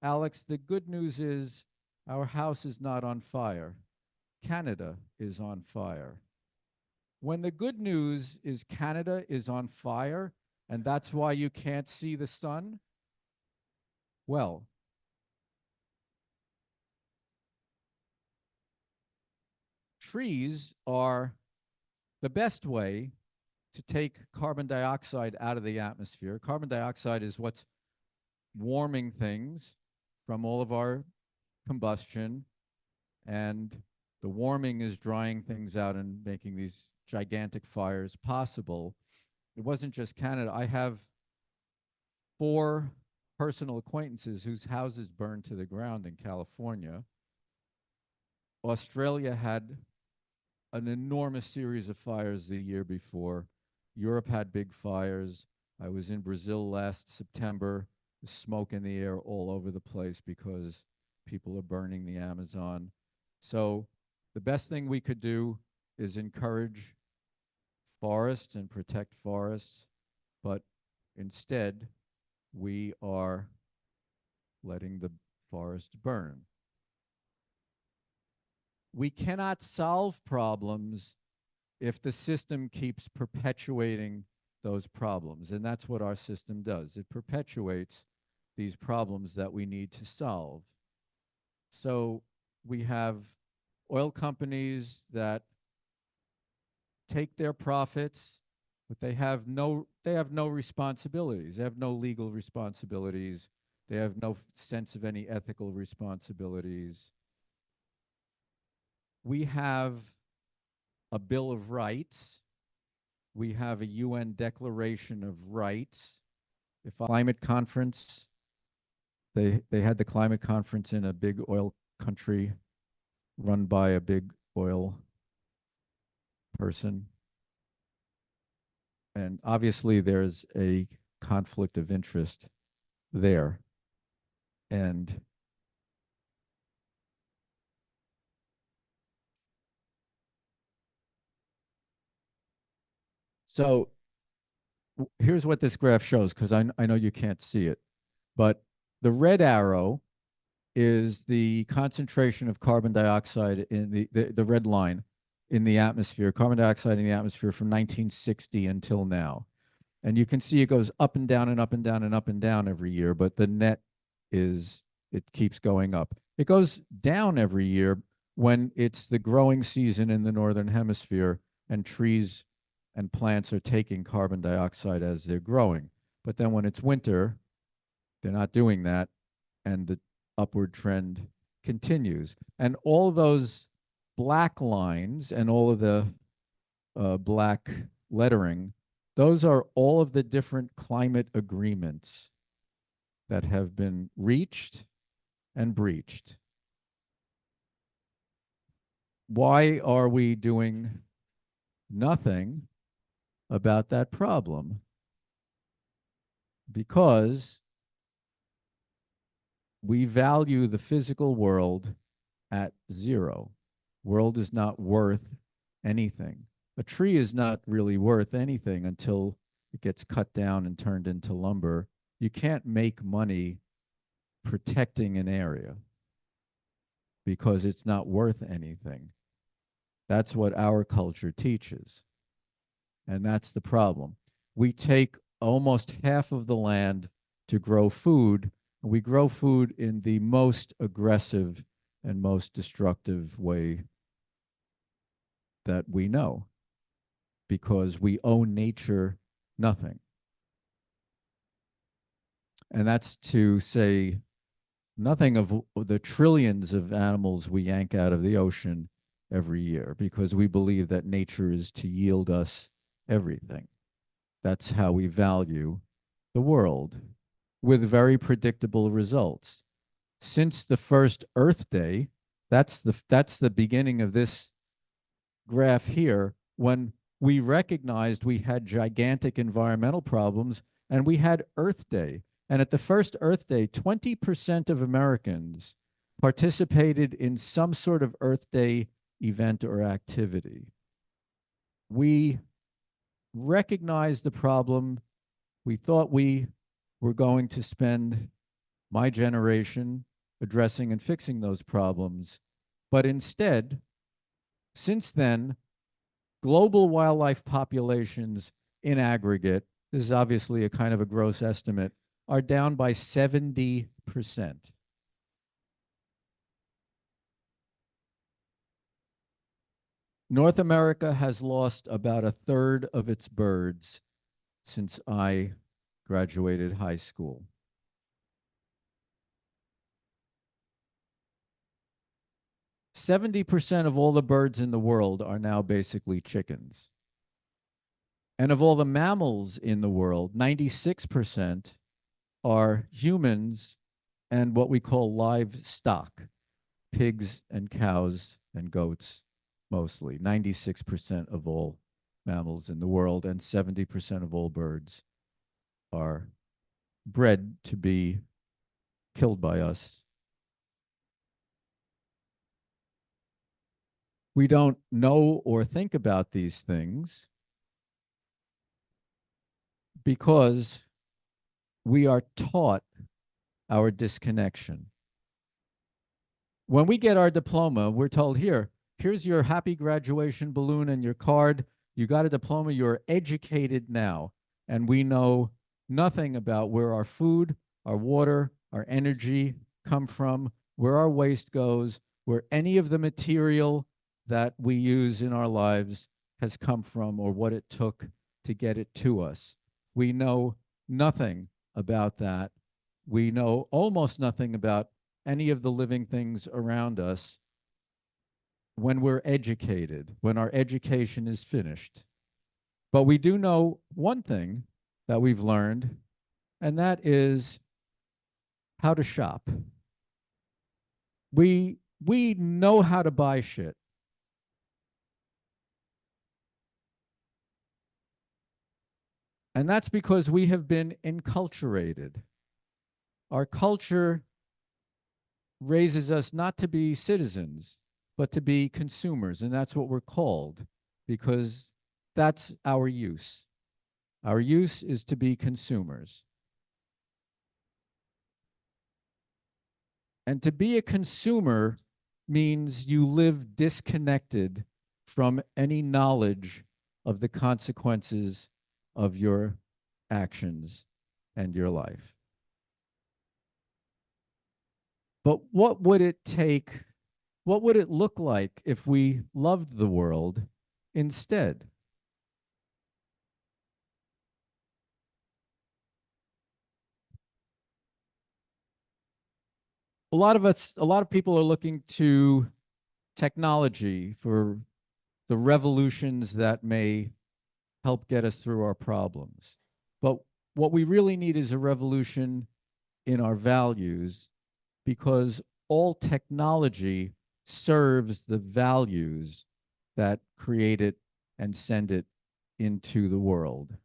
Alex, the good news is our house is not on fire. Canada is on fire. When the good news is Canada is on fire, and that's why you can't see the sun, well, trees are the best way to take carbon dioxide out of the atmosphere. Carbon dioxide is what's warming things from all of our combustion, and the warming is drying things out and making these gigantic fires possible. It wasn't just Canada. I have 4 personal acquaintances whose houses burned to the ground in California. Australia had an enormous series of fires the year before. Europe had big fires. I was in Brazil last September. There's smoke in the air all over the place because people are burning the Amazon. So the best thing we could do is encourage forests and protect forests, but instead we are letting the forest burn. We cannot solve problems if the system keeps perpetuating those problems. And that's what our system does. It perpetuates these problems that we need to solve. So we have oil companies that take their profits, but they have no responsibilities. They have no legal responsibilities. They have no sense of any ethical responsibilities. We have a Bill of Rights. We have a UN Declaration of Rights. If a climate conference, they had the climate conference in a big oil country run by a big oil person. And obviously there's a conflict of interest there. And so here's what this graph shows, because I know you can't see it, but the red arrow is the concentration of carbon dioxide in the red line in the atmosphere, carbon dioxide in the atmosphere from 1960 until now. And you can see it goes up and down and up and down and up and down every year, but the net is, it keeps going up. It goes down every year when it's the growing season in the northern hemisphere and trees and plants are taking carbon dioxide as they're growing. But then when it's winter, they're not doing that, and the upward trend continues. And all those black lines and all of the black lettering, those are all of the different climate agreements that have been reached and breached. Why are we doing nothing about that problem? Because we value the physical world at zero. World is not worth anything. A tree is not really worth anything until it gets cut down and turned into lumber. You can't make money protecting an area because it's not worth anything. That's what our culture teaches. And that's the problem. We take almost half of the land to grow food, and we grow food in the most aggressive and most destructive way that we know, because we owe nature nothing. And that's to say nothing of the trillions of animals we yank out of the ocean every year, because we believe that nature is to yield us everything. That's how we value the world, with very predictable results. Since the first Earth Day, that's the beginning of this graph here, when we recognized we had gigantic environmental problems, and we had Earth Day. And at the first Earth Day, 20% of Americans participated in some sort of Earth Day event or activity. We recognized the problem. We thought we were going to spend my generation addressing and fixing those problems. But instead, since then, global wildlife populations in aggregate, this is obviously a kind of a gross estimate, are down by 70%. North America has lost about a third of its birds since I graduated high school. %70 of all the birds in the world are now basically chickens. And of all the mammals in the world, 96% are humans and what we call livestock, pigs and cows and goats mostly. 96% of all mammals in the world, and 70% of all birds are bred to be killed by us. We don't know or think about these things because we are taught our disconnection. When we get our diploma, we're told, here's your happy graduation balloon and your card. You got a diploma, you're educated now. And we know nothing about where our food, our water, our energy come from, where our waste goes, where any of the material that we use in our lives has come from, or what it took to get it to us. We know nothing about that. We know almost nothing about any of the living things around us when we're educated, when our education is finished. But we do know one thing that we've learned, and that is how to shop. We know how to buy shit. And that's because we have been enculturated. our culture raises us not to be citizens, but to be consumers. And that's what we're called, because that's our use. Our use is to be consumers. And to be a consumer means you live disconnected from any knowledge of the consequences of your actions and your life. But what would it take? What would it look like if we loved the world instead? A lot of people are looking to technology for the revolutions that may help get us through our problems. But what we really need is a revolution in our values, because all technology serves the values that create it and send it into the world.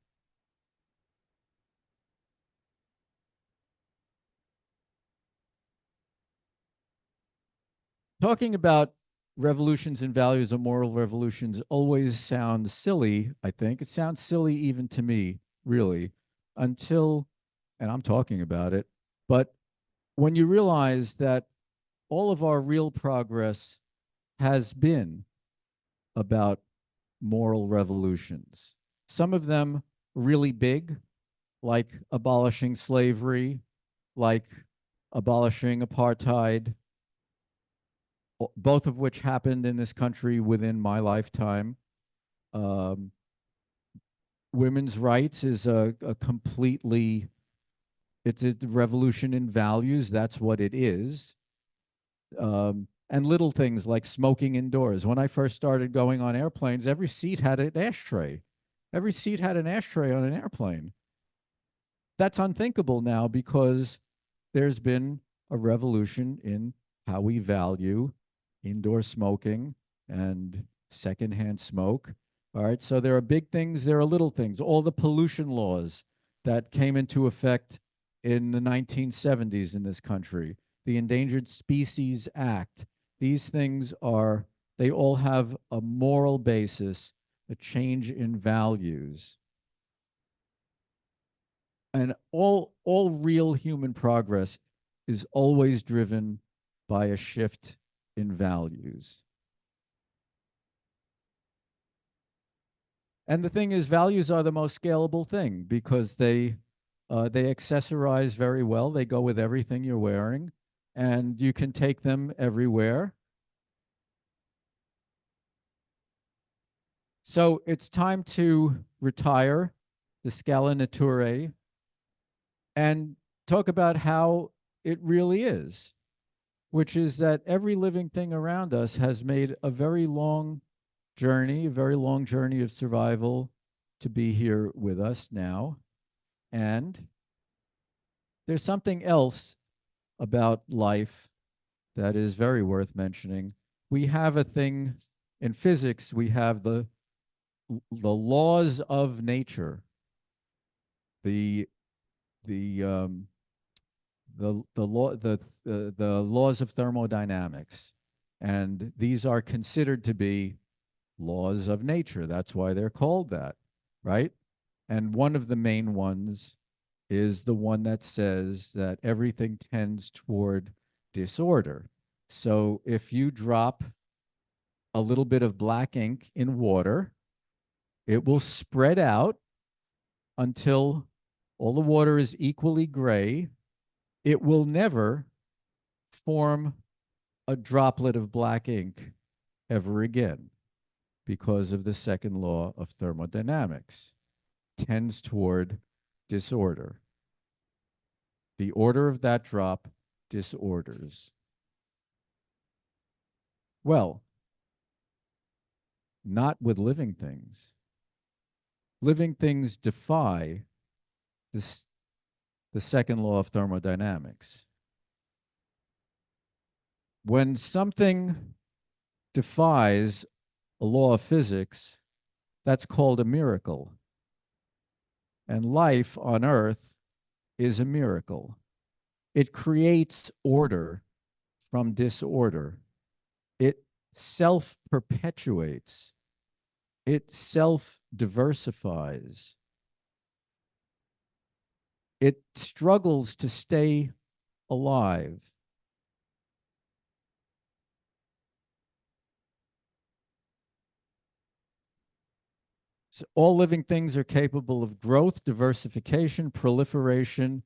Talking about revolutions and values or moral revolutions always sounds silly, I think. It sounds silly even to me, really, until, and I'm talking about it, but when you realize that all of our real progress has been about moral revolutions. Some of them really big, like abolishing slavery, like abolishing apartheid, both of which happened in this country within my lifetime. Um, Women's rights is a completely, it's a revolution in values. That's what it is. And little things like smoking indoors. When I first started going on airplanes, every seat had an ashtray. Every seat had an ashtray on an airplane. That's unthinkable now because there's been a revolution in how we value indoor smoking and secondhand smoke. All right, so there are big things, there are little things. All the pollution laws that came into effect in the 1970s in this country, the Endangered Species Act, these things are, they all have a moral basis, a change in values. And all real human progress is always driven by a shift in values. And the thing is, values are the most scalable thing because they accessorize very well. They go with everything you're wearing, and you can take them everywhere. So it's time to retire the Scala Naturae and talk about how it really is, which is that every living thing around us has made a very long journey of survival to be here with us now. And there's something else about life that is very worth mentioning. We have a thing in physics, we have the laws of nature, the laws of thermodynamics, and these are considered to be laws of nature. That's why they're called that, right? And one of the main ones is the one that says that everything tends toward disorder. So if you drop a little bit of black ink in water, it will spread out until all the water is equally gray. It will never form a droplet of black ink ever again because of the second law of thermodynamics. Tends toward disorder. The order of that drop disorders. Well, not with living things. Living things defy this, the second law of thermodynamics. When something defies a law of physics, that's called a miracle. And life on Earth is a miracle. It creates order from disorder. It self-perpetuates. It self-diversifies. It struggles to stay alive. So all living things are capable of growth, diversification, proliferation,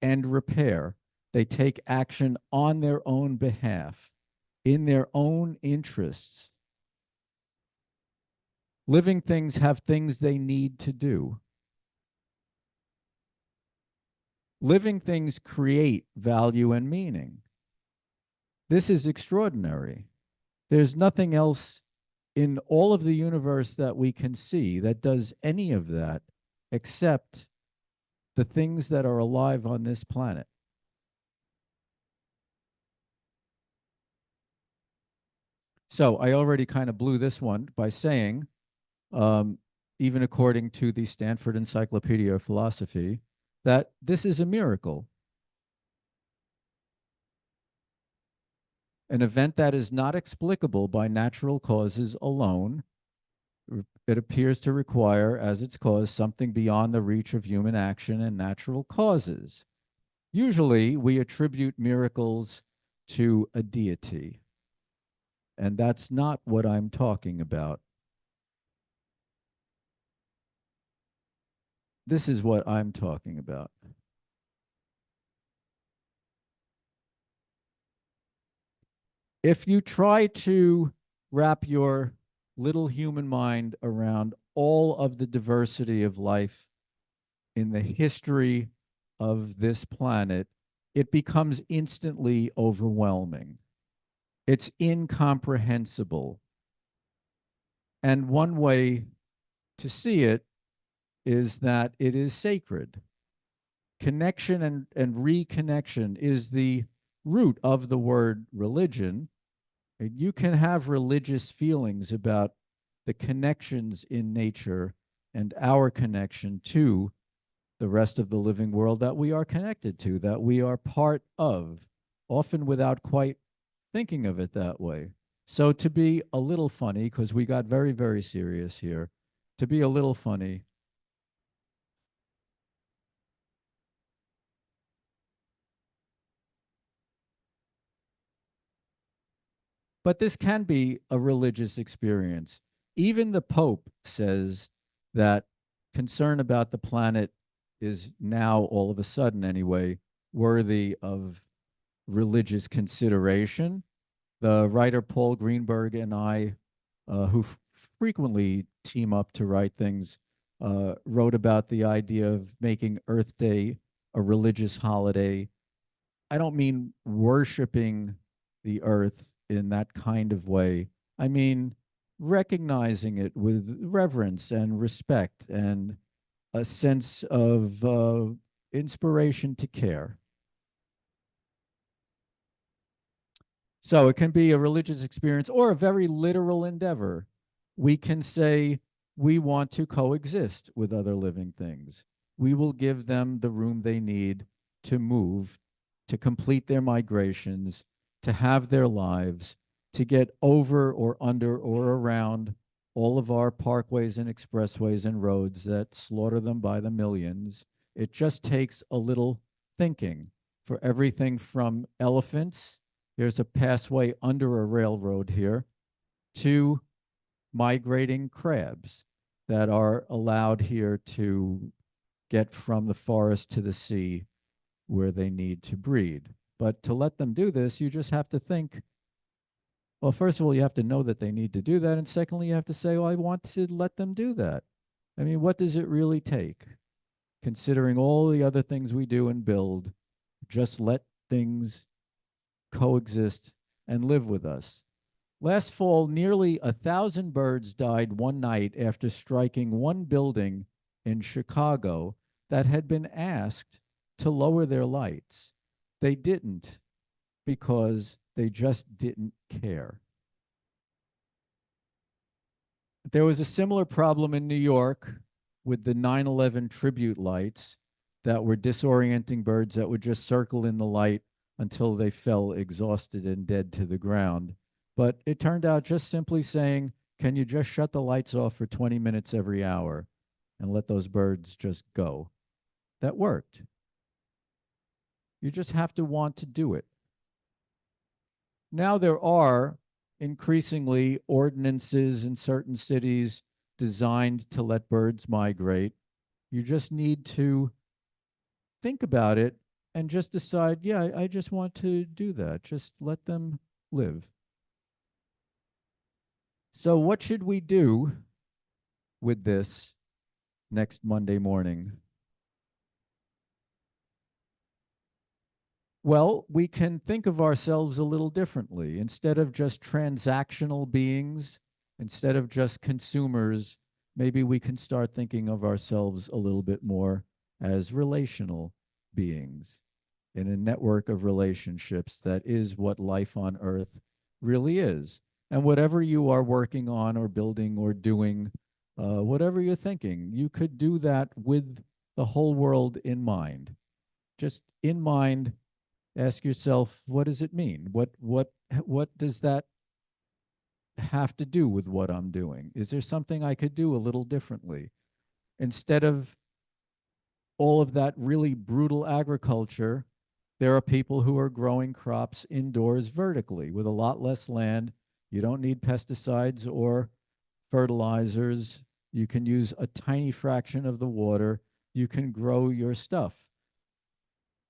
and repair. They take action on their own behalf, in their own interests. Living things have things they need to do. Living things create value and meaning. This is extraordinary. There's nothing else in all of the universe that we can see that does any of that except the things that are alive on this planet. So I already kind of blew this one by saying, even according to the Stanford Encyclopedia of Philosophy, that this is a miracle. An event that is not explicable by natural causes alone. It appears to require, as its cause, something beyond the reach of human action and natural causes. Usually, we attribute miracles to a deity, and that's not what I'm talking about. This is what I'm talking about. If you try to wrap your little human mind around all of the diversity of life in the history of this planet, it becomes instantly overwhelming. It's incomprehensible. And one way to see it is that it is sacred. Connection and reconnection is the root of the word religion. And you can have religious feelings about the connections in nature and our connection to the rest of the living world that we are connected to, that we are part of, often without quite thinking of it that way. So to be a little funny, because we got very, very serious here, to be a little funny, but this can be a religious experience. Even the Pope says that concern about the planet is now, all of a sudden anyway, worthy of religious consideration. The writer Paul Greenberg and I, who frequently team up to write things, wrote about the idea of making Earth Day a religious holiday. I don't mean worshiping the earth in that kind of way. I mean recognizing it with reverence and respect and a sense of inspiration to care. So it can be a religious experience or a very literal endeavor. We can say we want to coexist with other living things. We will give them the room they need to move, to complete their migrations, to have their lives, to get over or under or around all of our parkways and expressways and roads that slaughter them by the millions. It just takes a little thinking for everything from elephants. There's a passway under a railroad here to migrating crabs that are allowed here to get from the forest to the sea where they need to breed. But to let them do this, you just have to think, well, first of all, you have to know that they need to do that. And secondly, you have to say, well, I want to let them do that. I mean, what does it really take? Considering all the other things we do and build, just let things coexist and live with us. Last fall, nearly 1,000 birds died one night after striking one building in Chicago that had been asked to lower their lights. They didn't because they just didn't care. There was a similar problem in New York with the 9/11 tribute lights. that were disorienting birds that would just circle in the light until they fell exhausted and dead to the ground. But it turned out just simply saying, can you just shut the lights off for 20 minutes every hour and let those birds just go? That worked. You just have to want to do it. Now there are increasingly ordinances in certain cities designed to let birds migrate. You just need to think about it and just decide, yeah, I just want to do that. Just let them live. So what should we do with this next Monday morning? Well, we can think of ourselves a little differently. Instead of just transactional beings, instead of just consumers, maybe we can start thinking of ourselves a little bit more as relational beings in a network of relationships that is what life on Earth really is. And whatever you are working on or building or doing, whatever you're thinking, you could do that with the whole world in mind. Just in mind, ask yourself, what does it mean? What does that have to do with what I'm doing? Is there something I could do a little differently? Instead of all of that really brutal agriculture, there are people who are growing crops indoors vertically with a lot less land. You don't need pesticides or fertilizers. You can use a tiny fraction of the water. You can grow your stuff.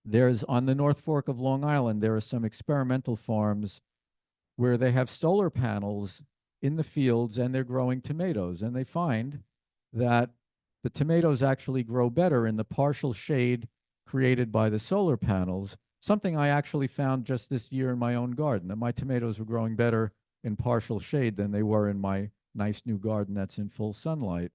There's on the North Fork of Long Island, there are some experimental farms where they have solar panels in the fields and they're growing tomatoes. And they find that the tomatoes actually grow better in the partial shade created by the solar panels, something I actually found just this year in my own garden, that my tomatoes were growing better in partial shade than they were in my nice new garden that's in full sunlight.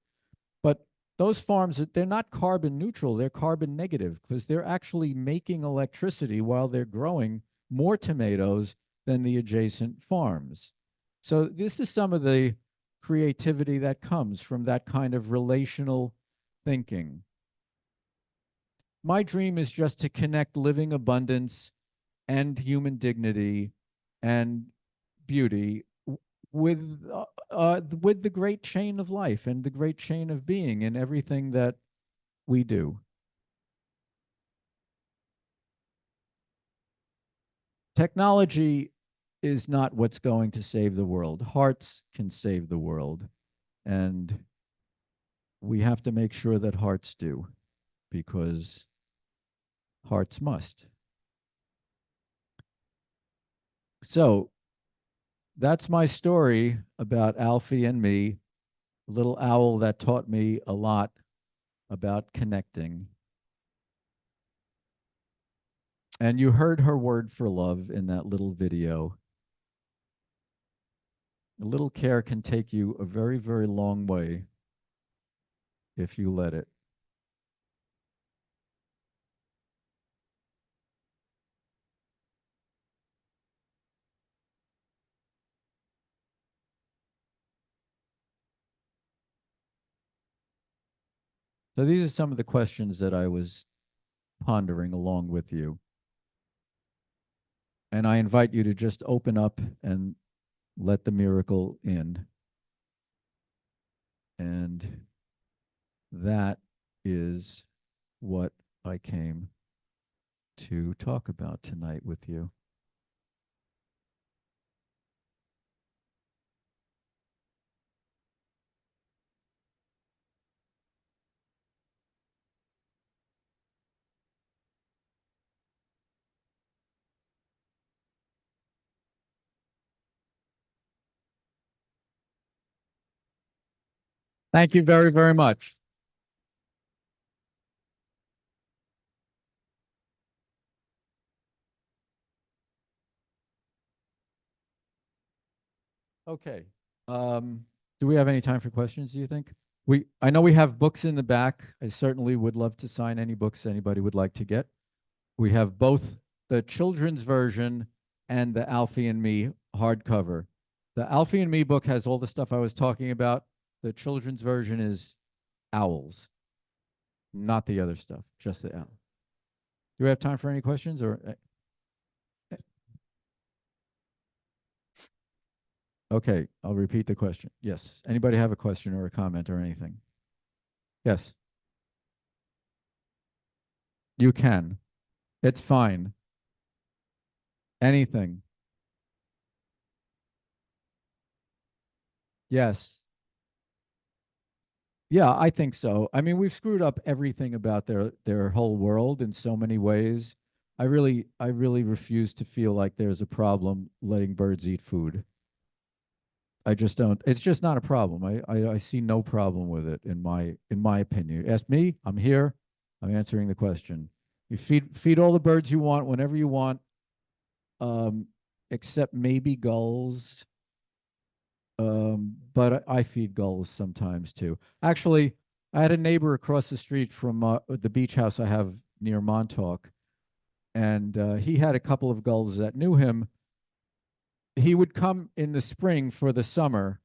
But those farms, they're not carbon neutral, they're carbon negative because they're actually making electricity while they're growing more tomatoes than the adjacent farms. So this is some of the creativity that comes from that kind of relational thinking. My dream is just to connect living abundance and human dignity and beauty with the great chain of life and the great chain of being in everything that we do. Technology is not what's going to save the world. Hearts can save the world. And we have to make sure that hearts do, because hearts must. So that's my story about Alfie and me, a little owl that taught me a lot about connecting. And you heard her word for love in that little video. A little care can take you a very, very long way if you let it. So these are some of the questions that I was pondering along with you. And I invite you to just open up and let the miracle in. And that is what I came to talk about tonight with you. Thank you very, very much. Okay. Do we have any time for questions, do you think? I know we have books in the back. I certainly would love to sign any books anybody would like to get. We have both the children's version and the Alfie and Me hardcover. The Alfie and Me book has all the stuff I was talking about. The children's version is owls. not the other stuff, just the alum. Do we have time for any questions or? Okay, I'll repeat the question. Yes. Anybody have a question or a comment or anything? Yes. You can. It's fine. Anything. Yes. Yeah, I think so. I mean, we've screwed up everything about their whole world in so many ways. I really refuse to feel like there's a problem letting birds eat food. I just don't. It's just not a problem. I see no problem with it in my opinion. You ask me, I'm here. I'm answering the question. You feed all the birds you want whenever you want, um, except maybe gulls. But I feed gulls sometimes too. Actually, I had a neighbor across the street from the beach house I have near Montauk, and he had a couple of gulls that knew him. He would come in the spring for the summer.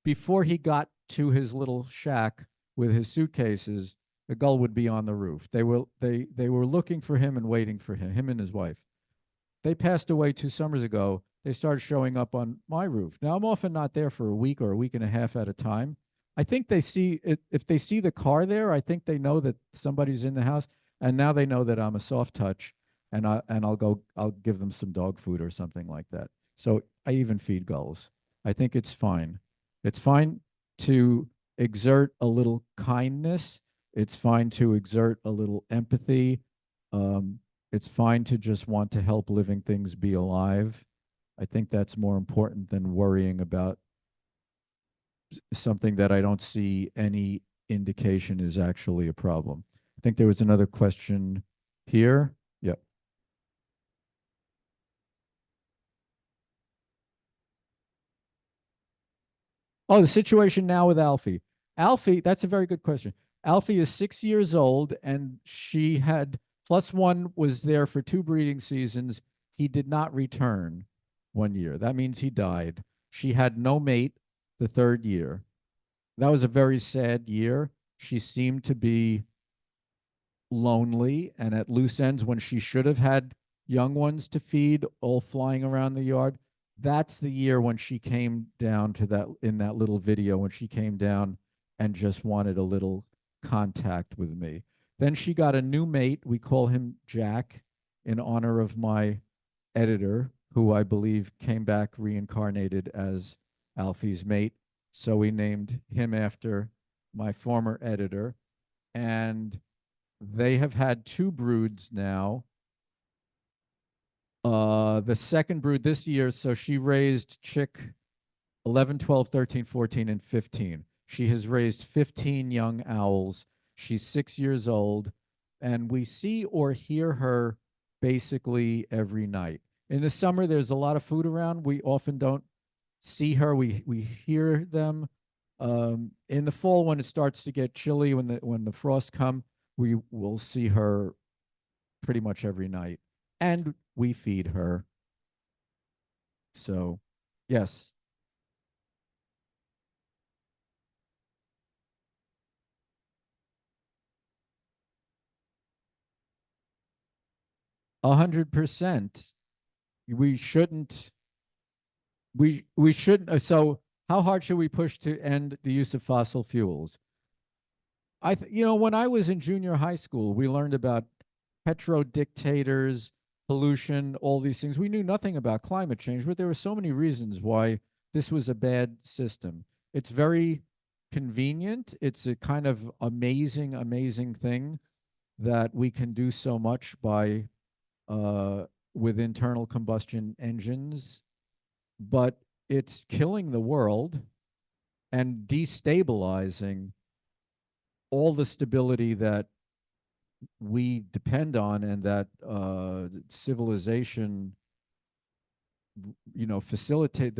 Before he got to his little shack with his suitcases, the gull would be on the roof. They were looking for him and waiting for him and his wife. They passed away 2 summers ago. They started showing up on my roof. Now I'm often not there for a week or a week and a half at a time. I think they see it, if they see the car there, I think they know that somebody's in the house, and now they know that I'm a soft touch, and I'll give them some dog food or something like that. So I even feed gulls. I think it's fine. It's fine to exert a little kindness. It's fine to exert a little empathy. Um, it's fine to just want to help living things be alive. I think that's more important than worrying about something that I don't see any indication is actually a problem. I think there was another question here. Yep. Oh, the situation now with Alfie. Alfie, that's a very good question. Alfie is 6 years old, and she had +1 was there for 2 breeding seasons. He did not return 1 year. That means he died. She had no mate the third year. That was a very sad year. She seemed to be lonely and at loose ends when she should have had young ones to feed, all flying around the yard. That's the year when she came down to that, in that little video, when she came down and just wanted a little contact with me. Then she got a new mate. We call him Jack in honor of my editor, who I believe came back reincarnated as Alfie's mate. So we named him after my former editor. And they have had 2 broods now. The second brood this year, so she raised chick 11, 12, 13, 14, and 15. She has raised 15 young owls. She's 6 years old, and we see or hear her basically every night. In the summer, there's a lot of food around. We often don't see her. We hear them. In the fall, when it starts to get chilly, when the frosts come, we will see her pretty much every night, and we feed her. So, yes, 100%. We shouldn't. We shouldn't. So, how hard should we push to end the use of fossil fuels? When I was in junior high school, we learned about petro dictators, pollution, all these things. We knew nothing about climate change, but there were so many reasons why this was a bad system. It's very convenient. It's a kind of amazing, amazing thing that we can do so much by with internal combustion engines, but it's killing the world and destabilizing all the stability that we depend on, and that civilization, facilitated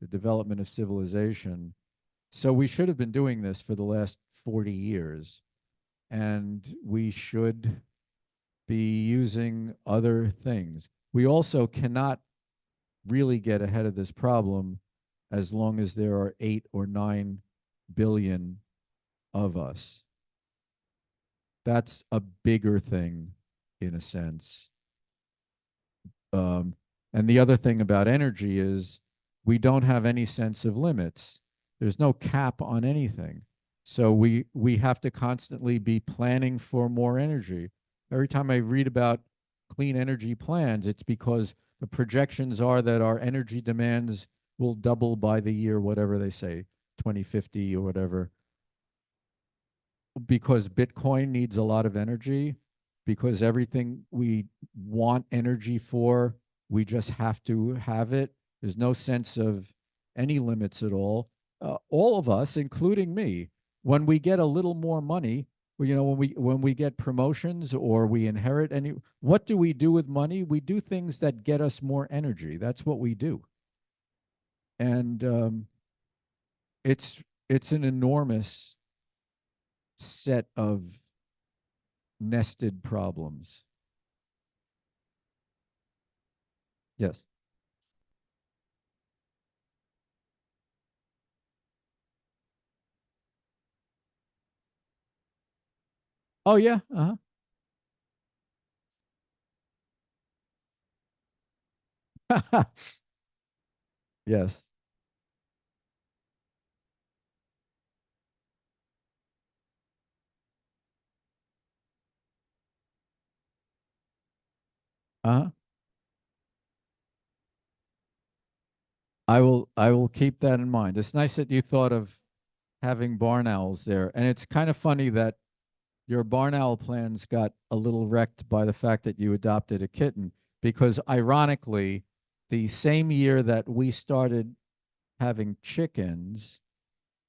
the development of civilization. So we should have been doing this for the last 40 years, and we should be using other things. We also cannot really get ahead of this problem as long as there are 8 or 9 billion of us. That's a bigger thing in a sense. And the other thing about energy is we don't have any sense of limits. There's no cap on anything. So we have to constantly be planning for more energy. Every time I read about clean energy plans, it's because the projections are that our energy demands will double by the year, whatever they say, 2050 or whatever. Because Bitcoin needs a lot of energy, because everything we want energy for, we just have to have it. There's no sense of any limits at all. All of us, including me, when we get a little more money, when we get promotions or we inherit any, what do we do with money? We do things that get us more energy. That's what we do, and it's it's an enormous set of nested problems. Yes. Oh yeah. Uh-huh. Yes. Uh-huh. I will keep that in mind. It's nice that you thought of having barn owls there. And it's kind of funny that your barn owl plans got a little wrecked by the fact that you adopted a kitten, because ironically, the same year that we started having chickens,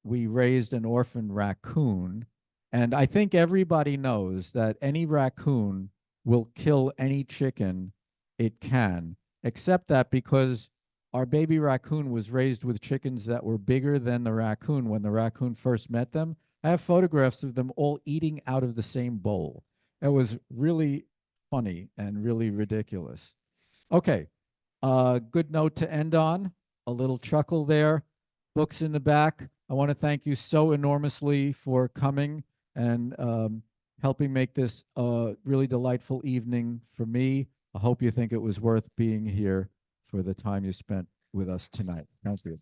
we raised an orphan raccoon. And I think everybody knows that any raccoon will kill any chicken it can, except that because our baby raccoon was raised with chickens that were bigger than the raccoon when the raccoon first met them. I have photographs of them all eating out of the same bowl. It was really funny and really ridiculous. Okay, good note to end on. A little chuckle there. Books in the back. I want to thank you so enormously for coming and helping make this a really delightful evening for me. I hope you think it was worth being here for the time you spent with us tonight. Thank you.